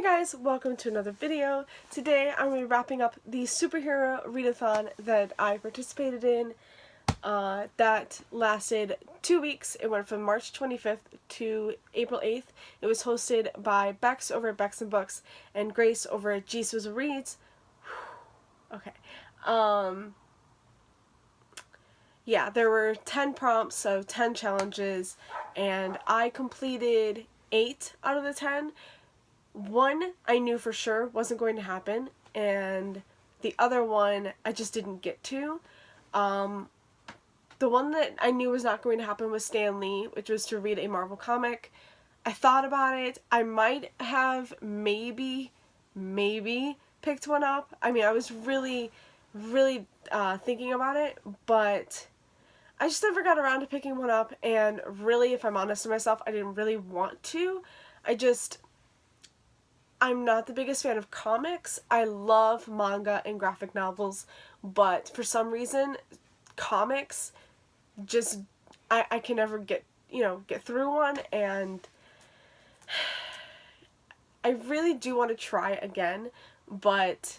guys, welcome to another video. Today I'm going to be wrapping up the superhero readathon that I participated in. That lasted 2 weeks. It went from March 25th to April 8th. It was hosted by Bex over at Bex and Books and Grace over at Jesus Reads. Okay. Yeah, there were 10 prompts, so 10 challenges, and I completed 8 out of the 10. One I knew for sure wasn't going to happen, and the other one I just didn't get to. The one that I knew was not going to happen was Stan Lee, which was to read a Marvel comic. I thought about it. I might have maybe picked one up. I mean, I was really thinking about it, but I just never got around to picking one up, and really, if I'm honest with myself, I didn't really want to. I'm not the biggest fan of comics. I love manga and graphic novels, but for some reason, comics just, I can never get through one, and I really do want to try again, but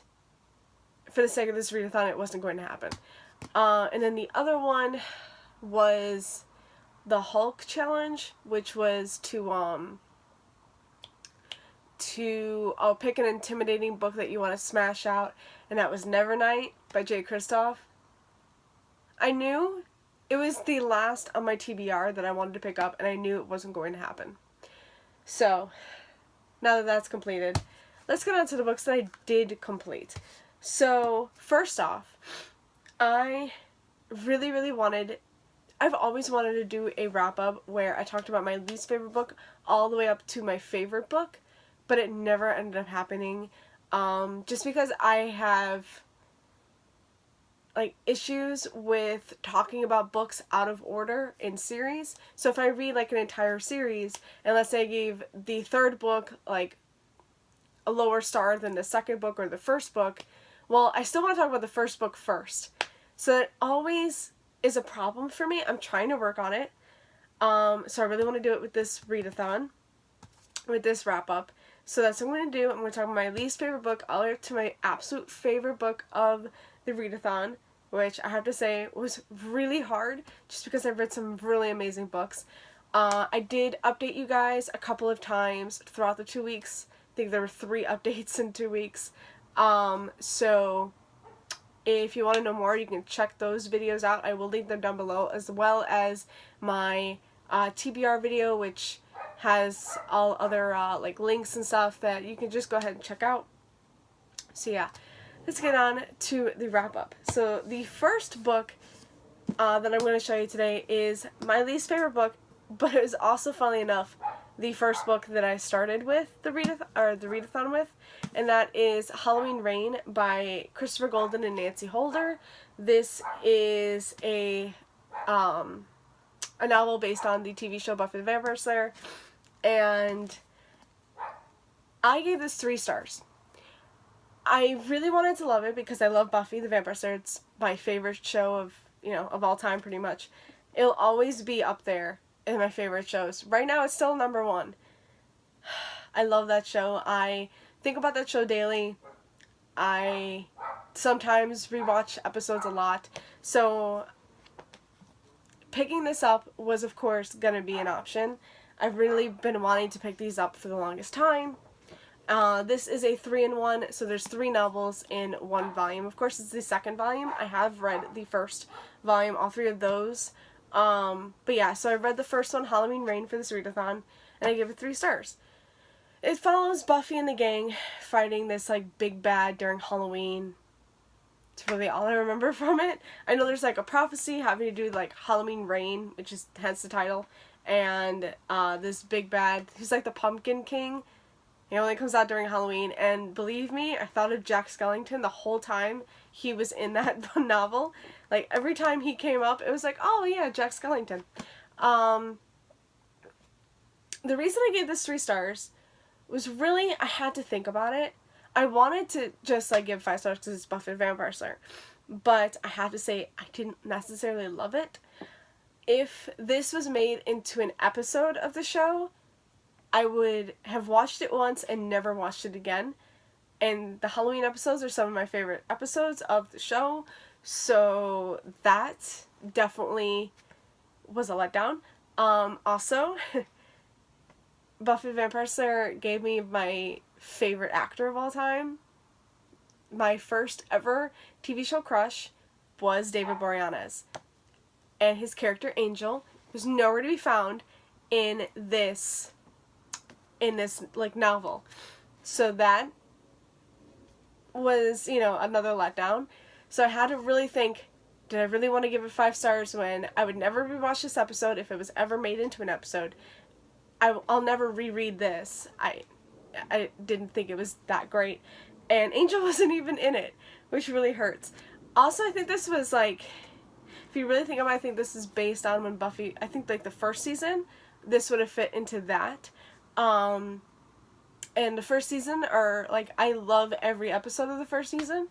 for the sake of this readathon, it wasn't going to happen. And then the other one was the Hulk challenge, which was to pick an intimidating book that you want to smash out, and that was Nevernight by Jay Kristoff. I knew it was the last on my TBR that I wanted to pick up, and I knew it wasn't going to happen. So, now that that's completed, let's get on to the books that I did complete. So, first off, I really wanted, I've always wanted to do a wrap-up where I talked about my least favorite book all the way up to my favorite book, but it never ended up happening, just because I have, issues with talking about books out of order in series. So if I read, an entire series, and let's say I gave the third book, a lower star than the second book or the first book, well, I still want to talk about the first book first. So that always is a problem for me. I'm trying to work on it. So I really want to do it with this readathon, with this wrap-up. So that's what I'm going to do. I'm going to talk about my least favorite book all the way up to my absolute favorite book of the readathon, which I have to say was really hard just because I've read some really amazing books. I did update you guys a couple of times throughout the 2 weeks. I think there were 3 updates in 2 weeks. So if you want to know more, you can check those videos out. I will link them down below, as well as my TBR video, which has all other links and stuff that you can just go ahead and check out. So yeah, let's get on to the wrap-up. So the first book that I'm going to show you today is my least favorite book, but it was also, funnily enough, the first book that I started with the readathon with, and that is Halloween Rain by Christopher Golden and Nancy Holder. This is a novel based on the TV show Buffy the Vampire Slayer, and I gave this 3 stars. I really wanted to love it because I love Buffy the Vampire Slayer. It's my favorite show of all time, pretty much. It'll always be up there in my favorite shows. Right now, it's still number 1. I love that show. I think about that show daily. I sometimes rewatch episodes a lot. So picking this up was, of course, going to be an option. I've really been wanting to pick these up for the longest time. This is a 3-in-1, so there's 3 novels in 1 volume. Of course, it's the second volume. I have read the first volume, all 3 of those. But yeah, so I read the first one, Halloween Rain, for this readathon, and I gave it 3 stars. It follows Buffy and the gang fighting this, big bad during Halloween. It's really all I remember from it. I know there's, a prophecy having to do with, Halloween Rain, which is hence the title, and, this big bad, he's the Pumpkin King. He only comes out during Halloween, and believe me, I thought of Jack Skellington the whole time he was in that novel. Every time he came up, it was oh yeah, Jack Skellington. The reason I gave this 3 stars was really, I had to think about it. I wanted to just, give 5 stars because it's Buffy the Vampire Slayer, but I have to say, I didn't necessarily love it. If this was made into an episode of the show, I would have watched it once and never watched it again. And the Halloween episodes are some of my favorite episodes of the show. So that definitely was a letdown. Also, Buffy the Vampire Slayer gave me my favorite actor of all time. My first ever TV show crush was David Boreanaz. And his character Angel was nowhere to be found in this like novel. So that was, another letdown. So I had to really think, did I really want to give it 5 stars when I would never rewatch this episode if it was ever made into an episode? I'll never reread this. I didn't think it was that great. And Angel wasn't even in it, which really hurts. Also, I think this was like, if you really think about it, I think this is based on when Buffy, I think like the first season, this would have fit into that. And the first season are, like, I love every episode of the first season,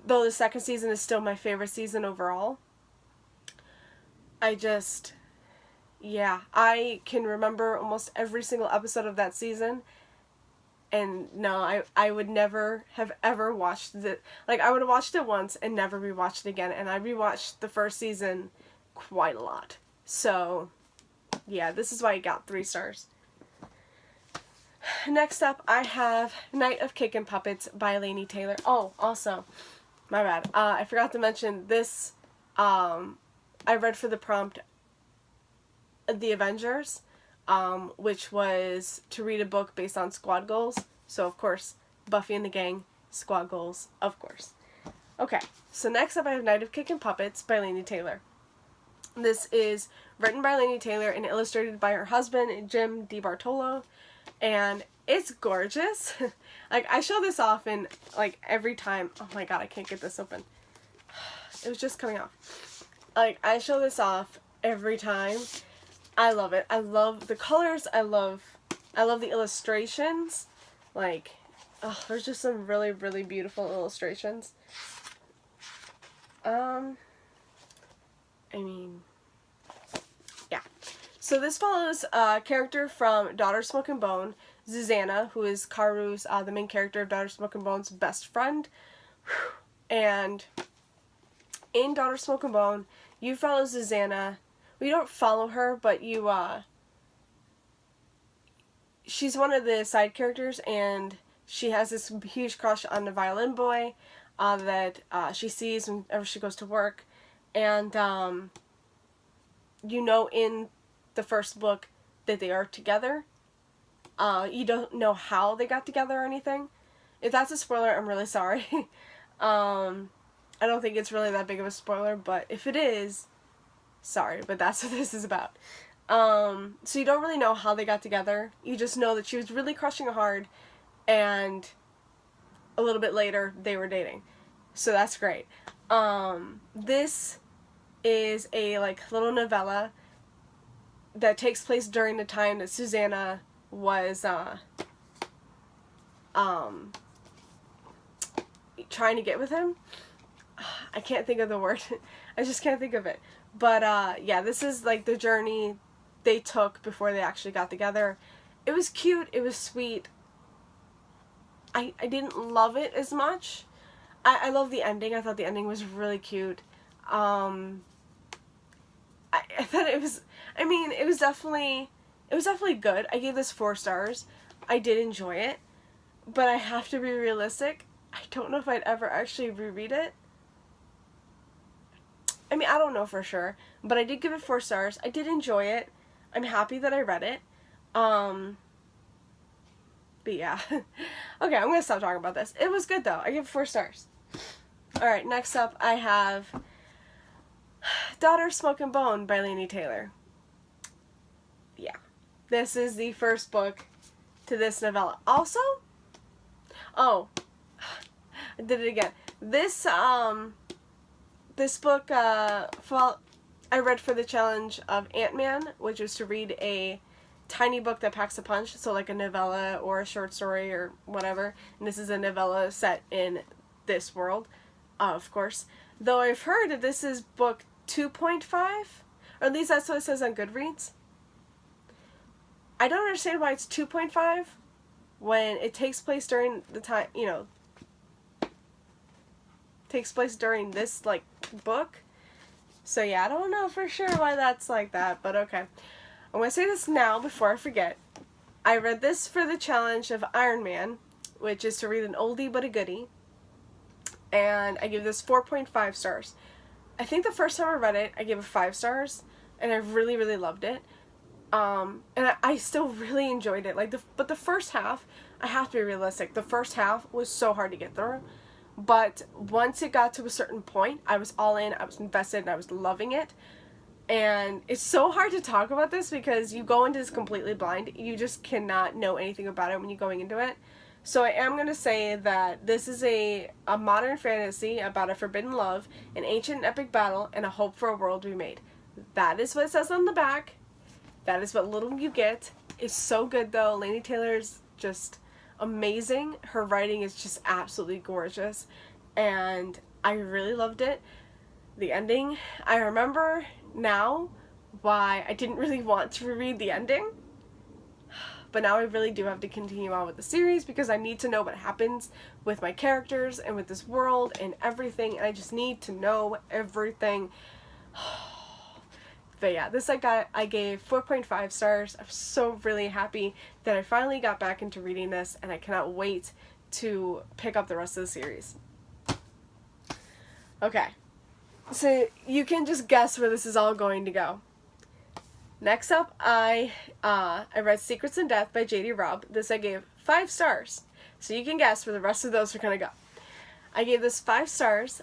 though the second season is still my favorite season overall. I can remember almost every single episode of that season, and no, I would never have ever watched it. Like, I would have watched it once and never rewatched it again, and I rewatched the first season quite a lot. So, yeah, this is why I got 3 stars. Next up, I have Night of Kickin' Puppets by Laini Taylor. Oh, also, my bad. I forgot to mention this. I read for the prompt The Avengers, which was to read a book based on squad goals. So, of course, Buffy and the gang, squad goals, of course. Okay, so next up I have Night of Kickin' Puppets by Laini Taylor. This is written by Laini Taylor and illustrated by her husband, Jim DiBartolo. And it's gorgeous. Like, I show this off in, like, every time. Oh my god, I can't get this open. It was just coming off. Like, I show this off every time. I love it. I love the colors. I love the illustrations. Like, there's just some really, really beautiful illustrations. I mean, yeah. So this follows a character from Daughter Smoke and Bone, Susanna, who is Karu's, the main character of Daughter Smoke and Bone's best friend. And in Daughter Smoke and Bone, you follow Susanna. We don't follow her, but she's one of the side characters, and she has this huge crush on the violin boy that she sees whenever she goes to work. And, in the first book that they are together. You don't know how they got together or anything. If that's a spoiler, I'm really sorry. I don't think it's really that big of a spoiler, but if it is, sorry, but that's what this is about. So you don't really know how they got together. You just know that she was really crushing hard, and a little bit later, they were dating. So that's great. This is a, like, little novella that takes place during the time that Susanna was, trying to get with him. I can't think of the word. I just can't think of it. But, yeah, this is, like, the journey they took before they actually got together. It was cute. It was sweet. I didn't love it as much. I love the ending. I thought the ending was really cute. I thought it was, it was definitely good. I gave this 4 stars. I did enjoy it. But I have to be realistic. I don't know if I'd ever actually reread it. I don't know for sure. But I did give it 4 stars. I did enjoy it. I'm happy that I read it. But yeah. Okay, I'm gonna stop talking about this. It was good though. I give it 4 stars. Alright, next up I have Daughter Smoke and Bone by Laini Taylor. Yeah. This is the first book to this novella. Also, I did it again. This book, I read for the challenge of Ant-Man, which was to read a tiny book that packs a punch, so like a novella or a short story or whatever, and this is a novella set in this world, of course. Though I've heard that this is book 2.5, or at least that's what it says on Goodreads. I don't understand why it's 2.5 when it takes place during the time, takes place during this, like, book. So yeah, I don't know for sure why that's like that, but okay. I'm going to say this now before I forget. I read this for the challenge of Iron Man, which is to read an oldie but a goodie, and I give this 4.5 stars. I think the first time I read it, I gave it 5 stars, and I really, really loved it. And I still really enjoyed it. But the first half, I have to be realistic, the first half was so hard to get through. But once it got to a certain point, I was all in, I was invested, and I was loving it. And it's so hard to talk about this because you go into this completely blind. You just cannot know anything about it when you're going into it. So I am going to say that this is a modern fantasy about a forbidden love, an ancient and epic battle, and a hope for a world to be made. That is what it says on the back. That is what little you get. It's so good, though. Laini Taylor's just amazing. Her writing is just absolutely gorgeous, and I really loved it. The ending, I remember now why I didn't really want to reread the ending, but now I really do have to continue on with the series because I need to know what happens with my characters and with this world and everything, and I just need to know everything. But yeah, this I gave 4.5 stars. I'm so really happy that I finally got back into reading this, and I cannot wait to pick up the rest of the series. Okay, so you can just guess where this is all going to go. Next up, I read Secrets in Death by J.D. Robb. This I gave 5 stars. So you can guess where the rest of those are going to go. I gave this 5 stars.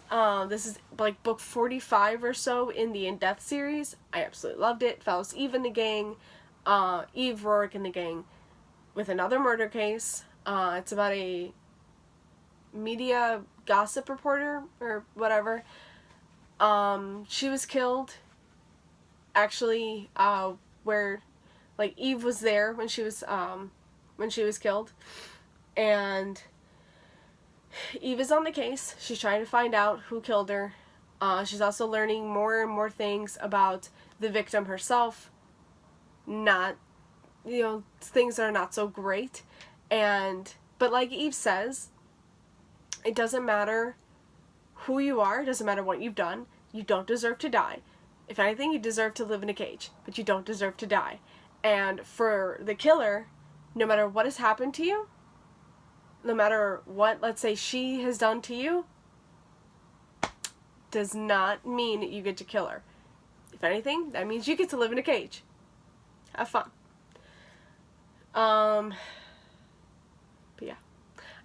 This is like book 45 or so in the In Death series. I absolutely loved it. Follows Eve and the gang, Eve, Rourke, and the gang with another murder case. It's about a media gossip reporter or whatever. She was killed. Actually, where like Eve was there when she was killed, and Eve is on the case. She's trying to find out who killed her. She's also learning more and more things about the victim herself. Not, things that are not so great. But like Eve says, it doesn't matter who you are. It doesn't matter what you've done. You don't deserve to die. If anything, you deserve to live in a cage, but you don't deserve to die. And for the killer, no matter what has happened to you, no matter what, let's say, she has done to you, does not mean you get to kill her. If anything, that means you get to live in a cage. Have fun. But yeah.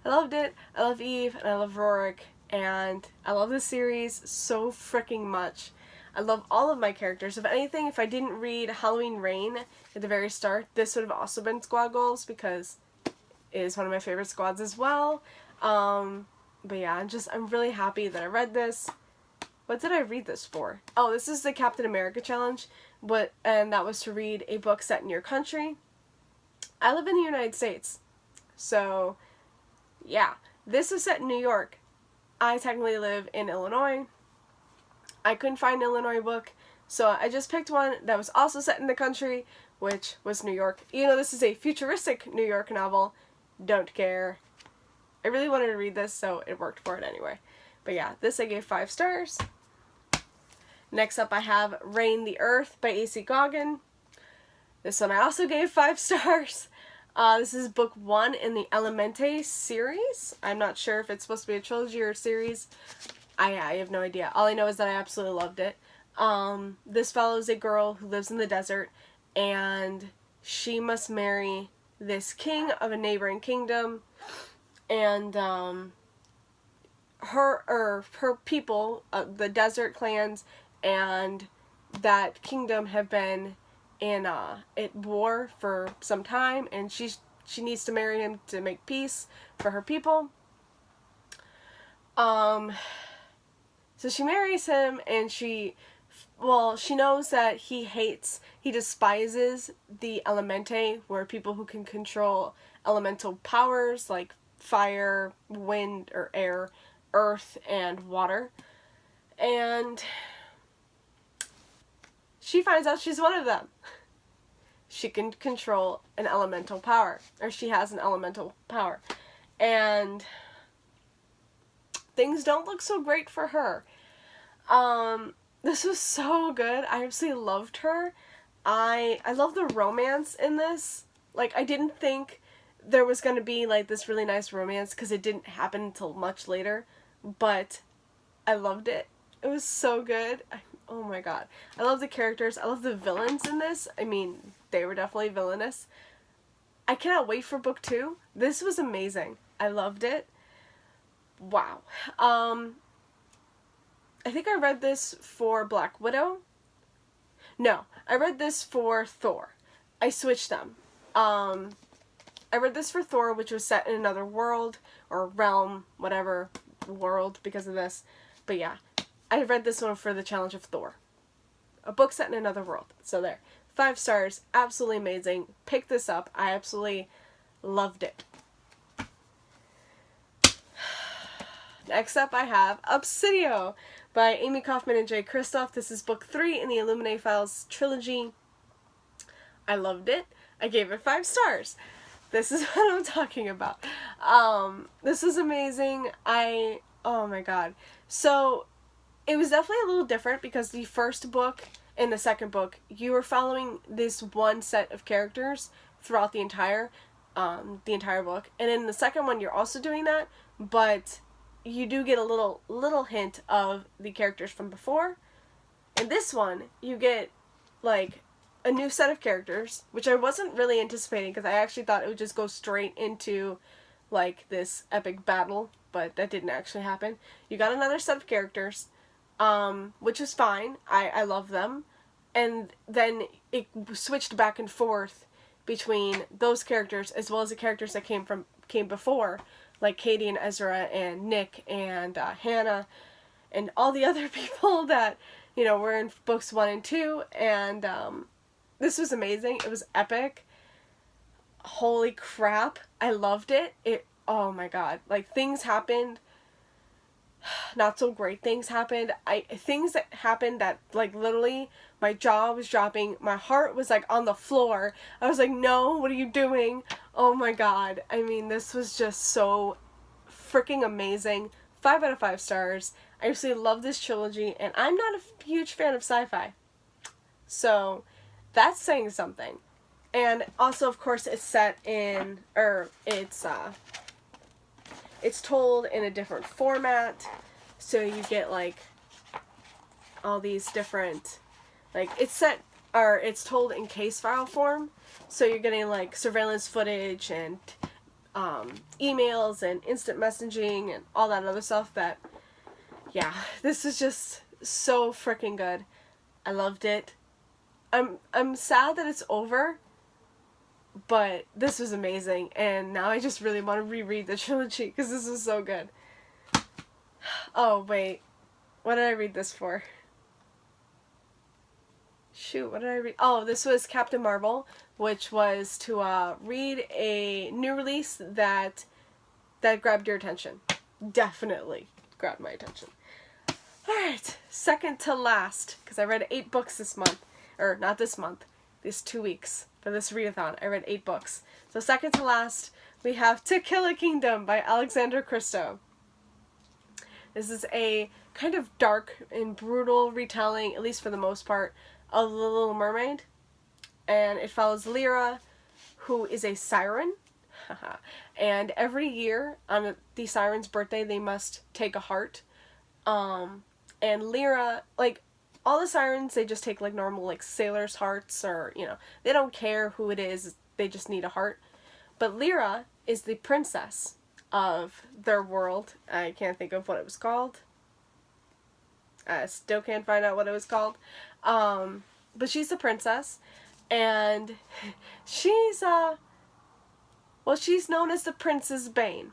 I loved it. I love Eve, and I love Rourke, and I love this series so freaking much. I love all of my characters. If anything, if I didn't read Halloween Reign at the very start, this would have also been Squad Goals because it is one of my favorite squads as well. But yeah, I'm really happy that I read this. What did I read this for? Oh, this is the Captain America challenge, and that was to read a book set in your country. I live in the United States, so yeah, this is set in New York. I technically live in Illinois. I couldn't find an Illinois book, so I just picked one that was also set in the country, which was New York. This is a futuristic New York novel. Don't care. I really wanted to read this, so it worked for it anyway. But yeah, this I gave 5 stars. Next up I have Rain the Earth by A.C. Goggin. This one I also gave 5 stars. This is book 1 in the Elemente series. I'm not sure if it's supposed to be a trilogy or a series. I have no idea. All I know is that I absolutely loved it. This follows a girl who lives in the desert, and she must marry this king of a neighboring kingdom, and her people, the desert clans, and that kingdom have been in at war for some time, and she needs to marry him to make peace for her people. So she marries him, and she knows that he despises the Elemente, where people who can control elemental powers like fire, wind, or air, earth, and water. And she finds out she's one of them. she can control an elemental power, or she has an elemental power. And things don't look so great for her. This was so good. I absolutely loved her. I love the romance in this. Like, I didn't think there was going to be, like, this really nice romance, because it didn't happen until much later, but I loved it. It was so good. Oh my god. I love the characters. I love the villains in this. I mean, they were definitely villainous. I cannot wait for book 2. This was amazing. I loved it. Wow. I think I read this for Black Widow. No, I read this for Thor. I switched them. I read this for Thor, which was set in another world, or realm, whatever, world, because of this. But yeah, I read this one for the Challenge of Thor. A book set in another world. So there. 5 stars. Absolutely amazing. Pick this up. I absolutely loved it. Next up I have Obsidio by Amy Kaufman and Jay Kristoff. This is book 3 in the Illuminae Files trilogy. I loved it. I gave it 5 stars. This is what I'm talking about. This is amazing. Oh my god. So, it was definitely a little different because the first book and the second book, you were following this one set of characters throughout the entire book. And in the second one, you're also doing that, but you do get a little hint of the characters from before. In this one, you get, like, a new set of characters, which I wasn't really anticipating because I actually thought it would just go straight into, like, this epic battle, but that didn't actually happen. You got another set of characters, which is fine. I love them. And then it switched back and forth between those characters as well as the characters that came before, like Katie and Ezra and Nick and Hannah and all the other people that, you know, were in books 1 and 2, and this was amazing. It was epic. Holy crap. I loved it. Oh my god. Like, things happened. Not so great things happened. Things that happened that, like, literally, my jaw was dropping. My heart was, like, on the floor. I was like, no, what are you doing? Oh my god. I mean, this was just so freaking amazing. 5 out of 5 stars. I absolutely love this trilogy, and I'm not a huge fan of sci-fi. So, that's saying something. And also, of course, it's set in, it's told in a different format, so you get, like, all these different, like, it's told in case file form, so you're getting, like, surveillance footage and emails and instant messaging and all that other stuff that, yeah, this is just so freaking good. I loved it. I'm sad that it's over, but this was amazing, and now I just really want to reread the trilogy because this is so good. Oh, wait. What did I read this for? Shoot, what did I read? Oh, this was Captain Marvel, which was to read a new release that grabbed your attention. Definitely grabbed my attention. Alright, second to last, because I read 8 books this month. Or, not this month. These 2 weeks. For this readathon, I read 8 books. So second to last, we have To Kill a Kingdom by Alexander Christo. This is a kind of dark and brutal retelling, at least for the most part, of The Little Mermaid. And it follows Lyra, who is a siren. And every year, on the siren's birthday, they must take a heart. And Lyra, like, all the sirens, they just take, like, normal, like, sailors' hearts, or, you know, they don't care who it is, they just need a heart. But Lyra is the princess of their world. I can't think of what it was called. I still can't find out what it was called. But she's the princess, and she's known as the Princess Bane.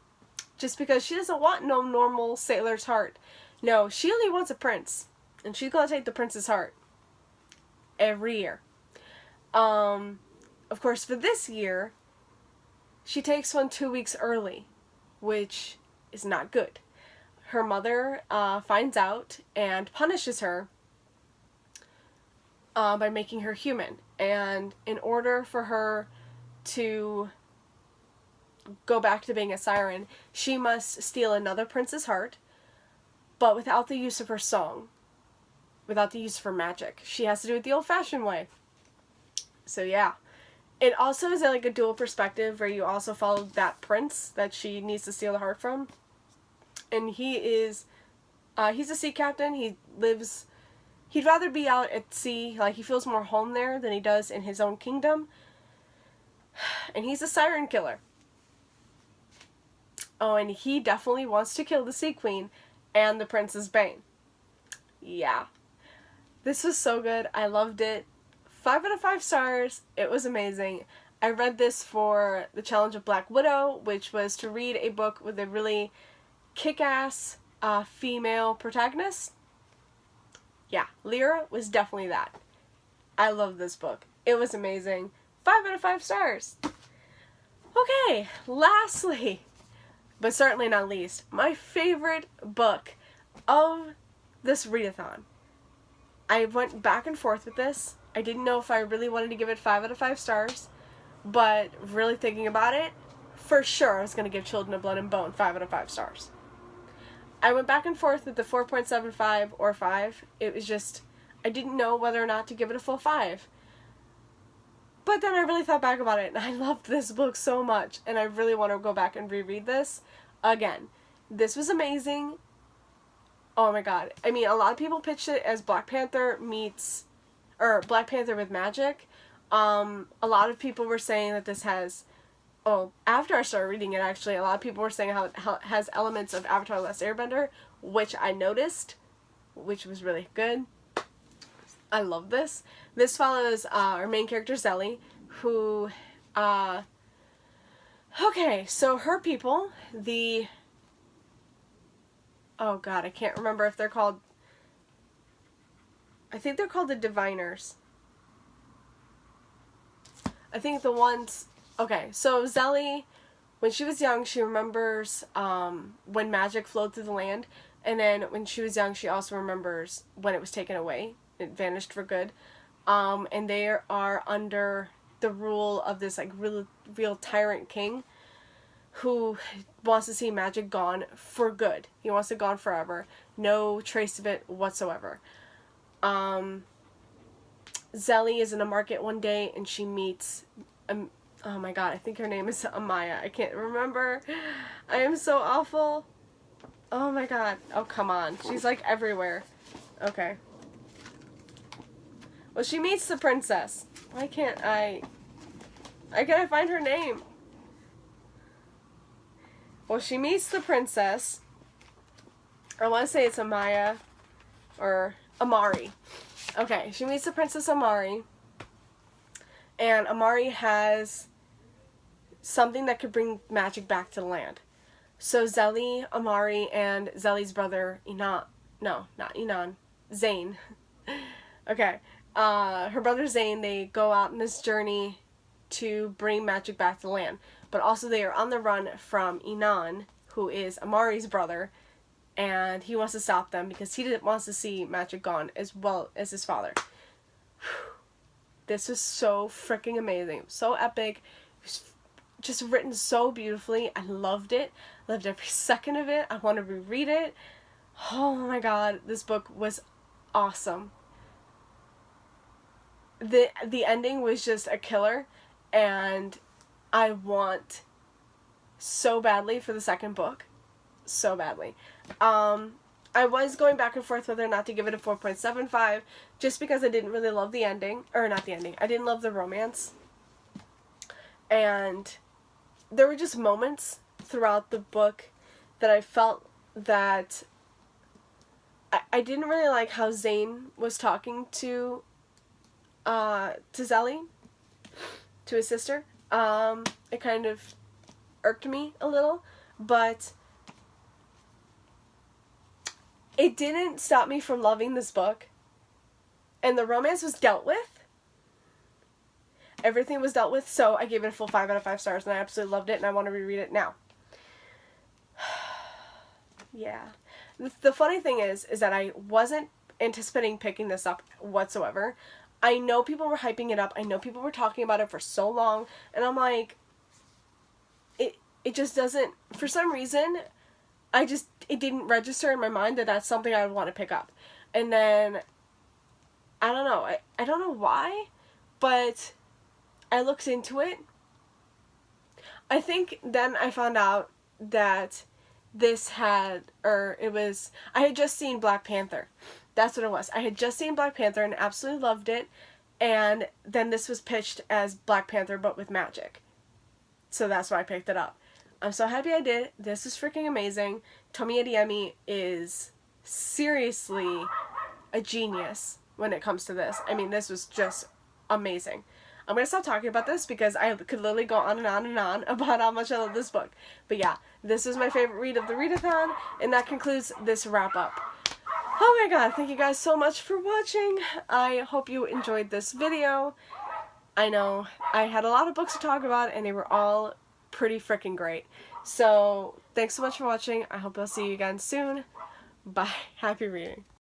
Just because she doesn't want no normal sailor's heart. No, she only wants a prince. And she's gonna take the prince's heart. Every year. Of course, for this year, she takes one 2 weeks early. Which is not good. Her mother finds out and punishes her by making her human. and in order for her to go back to being a siren, she must steal another prince's heart, but without the use of her song, without the use of her magic. She has to do it the old-fashioned way. So yeah. It also is like a dual perspective where you also follow that prince that she needs to steal the heart from. And he is, he's a sea captain. He'd rather be out at sea. Like, he feels more home there than he does in his own kingdom. And he's a siren killer. Oh, and he definitely wants to kill the Sea Queen and the Prince's Bane. Yeah. This was so good. I loved it. 5 out of 5 stars. It was amazing. I read this for the challenge of Black Widow, which was to read a book with a really kick-ass female protagonist. Yeah, Lyra was definitely that. I love this book. It was amazing. 5 out of 5 stars. Okay, lastly, but certainly not least, my favorite book of this readathon. I went back and forth with this. I didn't know if I really wanted to give it 5 out of 5 stars, but really thinking about it, for sure I was going to give Children of Blood and Bone 5 out of 5 stars. I went back and forth with the 4.75 or 5. It was just, I didn't know whether or not to give it a full 5. But then I really thought back about it, and I loved this book so much, and I really want to go back and reread this again. This was amazing. Oh my god. I mean, a lot of people pitched it as Black Panther with magic. A lot of people were saying that this has, after I started reading it, actually, a lot of people were saying how it has elements of Avatar: The Last Airbender, which I noticed, which was really good. I love this. This follows our main character, Zelly, who, okay, so her people, oh god, I can't remember if they're called, I think they're called the Diviners. I think the ones, okay, so Zelly, when she was young, she remembers when magic flowed through the land, and then when she was young, she also remembers when it was taken away. It vanished for good. And they are under the rule of this, like, real tyrant king who wants to see magic gone for good. He wants it gone forever. No trace of it whatsoever. Zelly is in a market one day, and she meets, oh my god, I think her name is Amaya. I can't remember. I am so awful. Oh my god. Oh, come on. She's, like, everywhere. Okay. Well, she meets the princess. Why can't I find her name? Well, she meets the princess. I want to say it's Amaya or Amari. Okay, she meets the Princess Amari. And Amari has something that could bring magic back to the land. So Zelly, Amari, and Zelly's brother, Inan. No, not Inan. Zane. Okay. Her brother Zane, they go out on this journey to bring magic back to the land. But also they are on the run from Inan, who is Amari's brother, and he wants to stop them because he wants to see magic gone as well as his father. This was so freaking amazing. It was so epic. It was just written so beautifully. I loved it. I loved every second of it. I want to reread it. Oh my god, this book was awesome. The ending was just a killer, and I want so badly for the second book. So badly. I was going back and forth whether or not to give it a 4.75 just because I didn't really love the ending. Or not the ending. I didn't love the romance. And there were just moments throughout the book that I felt that I didn't really like how Zane was talking to Zelly, to his sister. It kind of irked me a little, but it didn't stop me from loving this book. And the romance was dealt with. Everything was dealt with, so I gave it a full 5 out of 5 stars, and I absolutely loved it, and I want to reread it now. Yeah. The funny thing is that I wasn't anticipating picking this up whatsoever. I know people were hyping it up. I know people were talking about it for so long. And I'm like, it just doesn't, for some reason, it didn't register in my mind that that's something I would want to pick up. And then, I don't know. I don't know why, but I looked into it. I think then I found out that I had just seen Black Panther. That's what it was. I had just seen Black Panther and absolutely loved it. And then this was pitched as Black Panther but with magic. So that's why I picked it up. I'm so happy I did. This is freaking amazing. Tomi Adeyemi is seriously a genius when it comes to this. I mean, this was just amazing. I'm going to stop talking about this because I could literally go on and on and on about how much I love this book. But yeah, this is my favorite read of the readathon, and that concludes this wrap up. Oh my god, thank you guys so much for watching. I hope you enjoyed this video. I know I had a lot of books to talk about, and they were all pretty freaking great. So, thanks so much for watching. I hope I'll see you again soon. Bye. Happy reading.